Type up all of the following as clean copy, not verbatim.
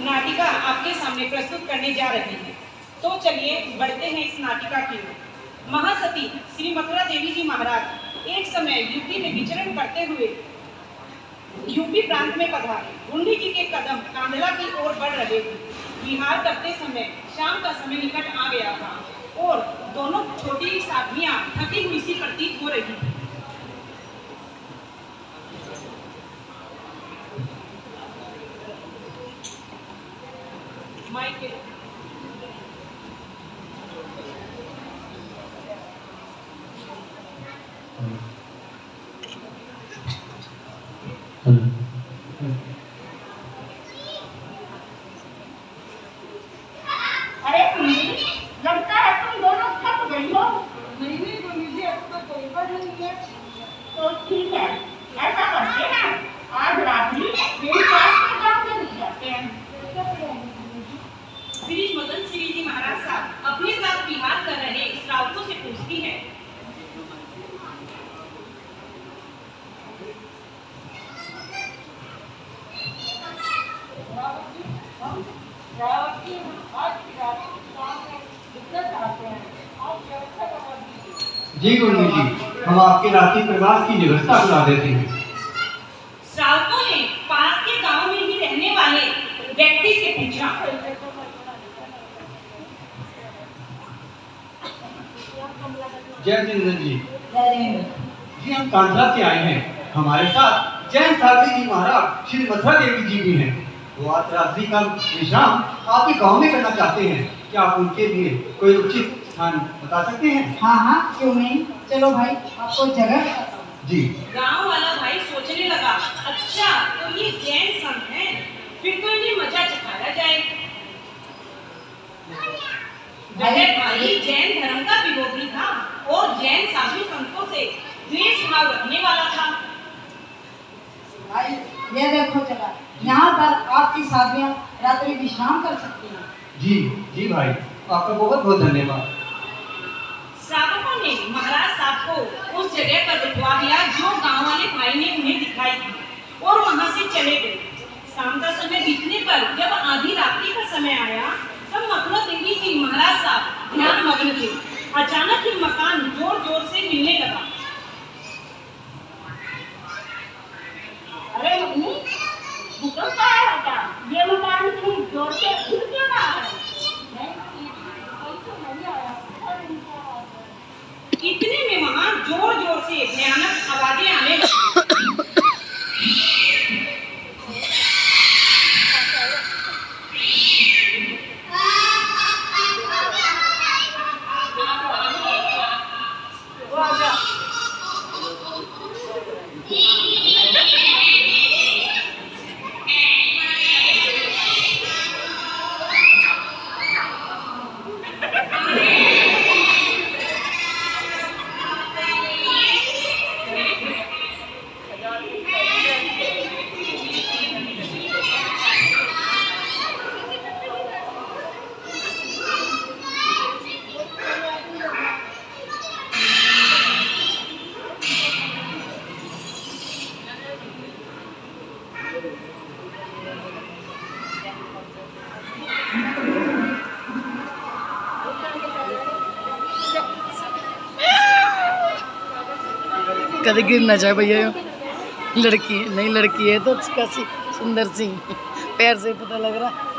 नाटिका आपके सामने प्रस्तुत करने जा रहे हैं। तो चलिए बढ़ते हैं इस नाटिका की ओर। महासती श्री मथुरा देवी जी महाराज एक समय यूपी में विचरण करते हुए यूपी प्रांत में पधारे। गुंडी जी के कदम कांधला की ओर बढ़ रहे थे। विहार करते समय शाम का समय निकट आ गया था और दोनों छोटी साधियां थकी हुई सी प्रतीत हो रही थी। अरे सुनील, लगता है तुम दोनों थक गई हो। नहीं मुझे अब तो कोई बात नहीं है। तो ठीक है, ऐसा करते हैं, आज रात्रि मेरे पास में गाँव में रुक जाते हैं। श्री मदन श्री जी महाराज साहब अपने साथ विहार कर रहे श्रावकों से पूछती है। जी गुंडी जी, हम आपके रात्रि प्रवास की व्यवस्था करा देते हैं। श्रावकों ने पास के गांव में ही रहने वाले व्यक्ति से पूछा। जय जिंदन जी। जी हम कांधला से आए हैं। हमारे साथ जैन साहब जी महाराज श्री मथुरा देवी जी भी हैं। वो आज रात्रि का विश्राम आपके गांव में करना चाहते हैं। क्या आप उनके लिए कोई उचित स्थान बता सकते हैं? हाँ हाँ, क्यों नहीं, चलो भाई आपको जगह बताता हूँ। जी। गांव वाला भाई सोचने लगा, अच्छा तो ये जैन संत हैं, फिर तो इन्हें मजा चखाया जाए। जगह भाई जैन धर्म का विरोधी था और जैन साधु संतों से द्वेष भाव रखने वाला था। भाई ये देखो जगह, यहाँ पर आपकी साथियाँ रात्रि विश्राम कर सकती हैं। जी भाई, आपका बहुत बहुत धन्यवाद। श्रावकों ने महाराज साहब को उस जगह पर बिठवा दिया जो गांव वाले भाई ने उन्हें दिखाई थी और वहां से चले गए। शाम का समय बीतने पर जब आधी रात्रि का समय आया तब मथुरा देवी जी महाराज साहब ध्यान मग्न थे। अचानक ही मकान जोर जोर से हिलने लगा। अरे मम्मी, भूकंप आया है क्या? ये मकान इतनी जोर से हिल क्यों रहा है? इतने में वहां जोर जोर से भयानक आवाजें आने लगी। कभी गिर ना जाए भैया। लड़की नहीं, लड़की है तो कैसी सुंदर सी, पैर से पता लग रहा है।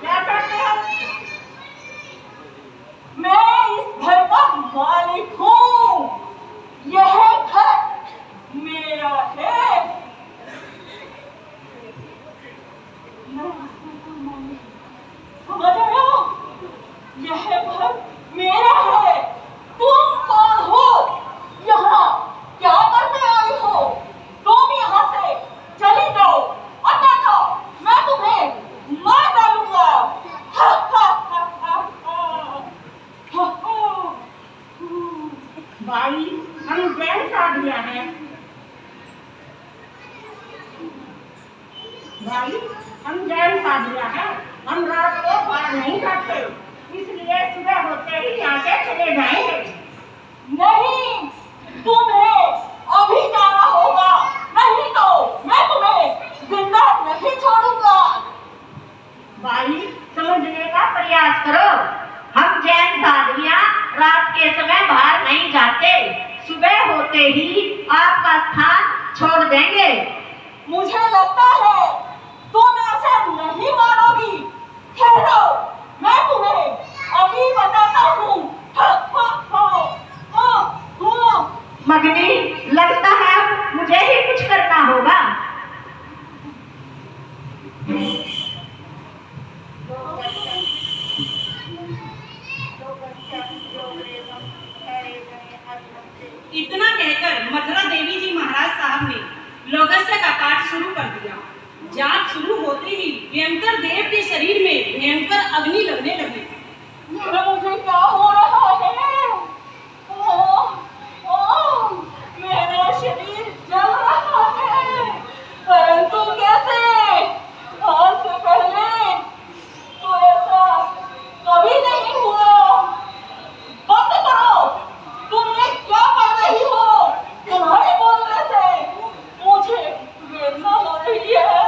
क्या करते हो? मैं इस घर का मालिक हूँ। यह घर मेरा है। समझ रहे हो? यह घर भाई हम जैन साधुया हैं। भाई हम जैन साधुया हैं। हम रात को बाहर नहीं जाते, इसलिए सुबह होते ही यहाँ से चले जाएंगे। नहीं, तुम्हें अभी जाना होगा, नहीं तो मैं तुम्हें जिंदा नहीं छोड़ूंगा। भाई समझने का प्रयास करो। हम जैन साधुया रात के समय बाहर नहीं जाते, सुबह होते ही आपका स्थान छोड़ देंगे। मुझे लगता है तुम ऐसे नहीं मानोगी। ठहरो, मैं तुम्हें अभी बताता हूँ। मगनी, लगता है मुझे ही कुछ करना होगा। इतना कहकर मथुरा देवी जी महाराज साहब ने लोगस्य का पाठ शुरू कर दिया। जाप शुरू होते ही भयंकर देव के शरीर में भयंकर अग्नि लगने लगी। मुझे क्या हो रहा है? मेरा शरीर जल रहा है, परंतु कैसे? आज से पहले तो ऐसा कभी नहीं हुआ। बंद करो, तुम ये क्या कर रही हो? तुम्हारे बोलने से मुझे वेदना हो रही है।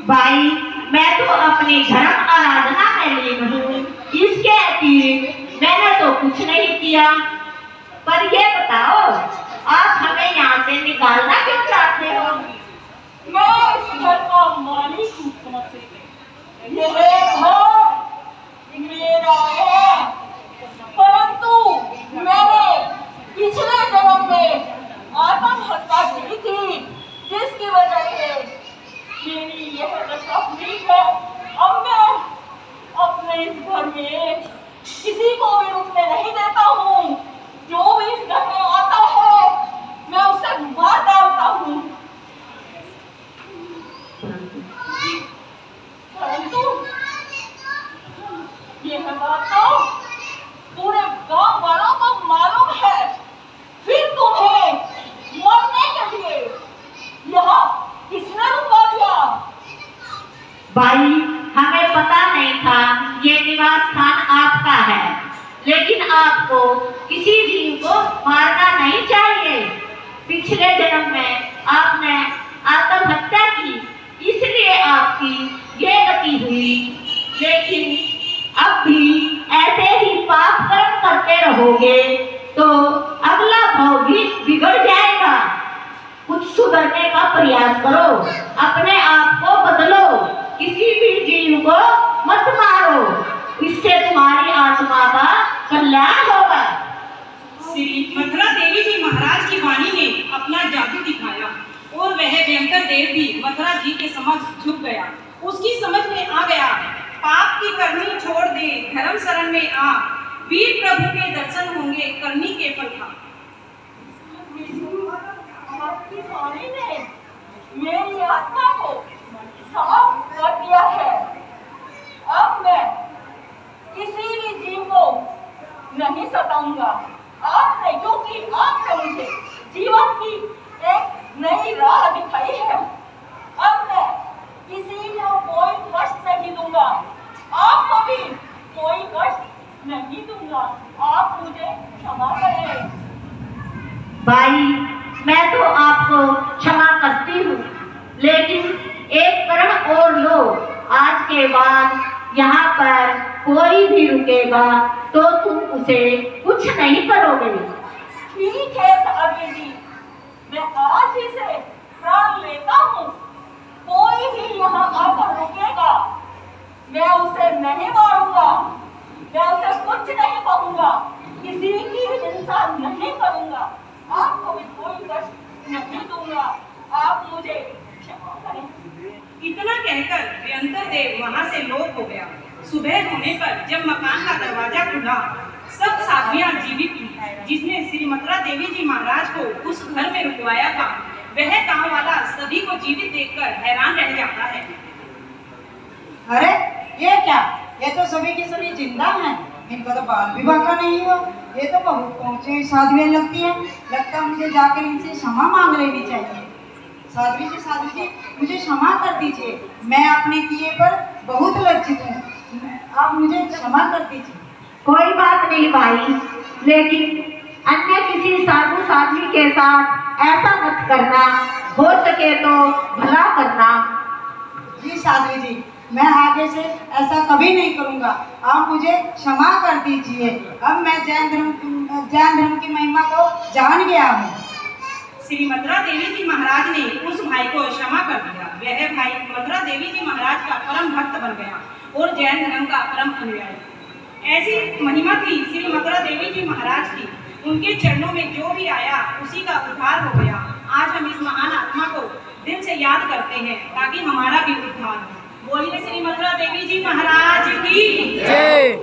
भाई मैं तो अपनी धर्म आराधना में लीन हूँ, इसके अतिरिक्त मैंने तो कुछ नहीं किया। पर ये बताओ, आप हमें यहाँ से निकालना क्यों चाहते हो? मैं इस घर का मालिक हूँ तुमसे। यह घर मेरा है, परंतु मैंने पिछले जन्म में आत्महत्या की थी, जिसकी वजह से मेरी यह दशा हुई है। अब मैं अपने इस घर में किसी को भी रुकने नहीं देता हूँ। जो भी इस घर में आता है, मैं उसे मार डालता हूँ। परंतु यह बात तो पूरे गांव वालों को मालूम है। फिर तुम्हें मरने के लिए यहाँ किसने रुकवा दिया? भाई हमें पता नहीं था ये निवास स्थान आपका है, लेकिन आपको किसी जीव को मारना नहीं चाहिए। पिछले जन्म में आपने आत्महत्या की, इसलिए आपकी ये गति हुई। लेकिन अब भी ऐसे ही पाप कर्म करते रहोगे तो अगला भाव भी बिगड़ जाएगा। कुछ सुधरने का प्रयास करो, अपने आप को बदलो, किसी भी जीव को मत मारो, इससे तुम्हारी आत्मा का कल्याण होगा। श्री मथुरा देवी जी महाराज की वाणी ने अपना जादू दिखाया और वह भयंकर देव भी मथुरा जी के समक्ष झुक गया। उसकी समझ में आ गया, पाप की करनी छोड़ दे, धर्म शरण में आ, वीर प्रभु के दर्शन होंगे, करनी के फल खा। आपकी वाणी ने मेरी आत्मा को साफ कर दिया है। अब मैं किसी भी जीव को नहीं सताऊंगा। आपने, क्योंकि आपने मुझे जीवन की एक नई राह दिखाई है। अब मैं किसी को कोई कष्ट नहीं दूंगा, आपको भी कोई कष्ट नहीं दूंगा। आप मुझे क्षमा करें। भाई मैं तो आपको क्षमा करती हूँ, लेकिन एक वरण और लो। आज के बाद यहाँ पर कोई भी रुकेगा तो तुम उसे कुछ नहीं करोगे। ठीक है साहबी जी, मैं आज ही से प्राण लेता हूँ। कोई भी यहाँ आकर रुकेगा, मैं उसे नहीं मारूंगा, मैं उसे कुछ नहीं कहूंगा, किसी की हिंसा नहीं करूंगा, आपको भी कोई कष्ट नहीं दूंगा। आप मुझे क्षमा करें। इतना कहकर भयंकर देव वहां से लोप हो गया। सुबह होने पर जब मकान का दरवाजा खुला, सब साधुयां जीवित थी। जिसने श्री मथुरा देवी जी महाराज को उस घर में रुकवाया था, वह गांव वाला सभी को जीवित देखकर हैरान रह जाता है। अरे ये क्या? ये तो सभी के सभी जिंदा हैं। इनका तो बाल विवाह का नहीं हुआ। ये तो बहुत पहुंचे साध्वियाँ लगती है। लगता है मुझे जाकर इनसे क्षमा मांग लेनी चाहिए। साध्वी जी मुझे क्षमा कर दीजिए। मैं अपने किए पर बहुत लज्जित हूँ। आप मुझे क्षमा कर दीजिए। कोई बात नहीं भाई, लेकिन अन्य किसी साधु साध्वी के साथ ऐसा मत करना, हो सके तो भला करना। जी साध्वी जी, मैं आगे से ऐसा कभी नहीं करूँगा। आप मुझे क्षमा कर दीजिए। अब मैं जैन धर्म की महिमा को जान गया हूँ। श्री मथुरा देवी जी महाराज ने उस भाई को क्षमा कर दिया। वह भाई मथुरा देवी जी महाराज का परम भक्त बन गया और जैन धर्म का परम अनुयायी। ऐसी महिमा थी श्री मथुरा देवी जी महाराज की। उनके चरणों में जो भी आया उसी का उद्धार हो गया। आज हम इस महान आत्मा को दिल से याद करते हैं ताकि हमारा भी उद्धार हो। बोलिए श्री मथुरा देवी जी महाराज की जय।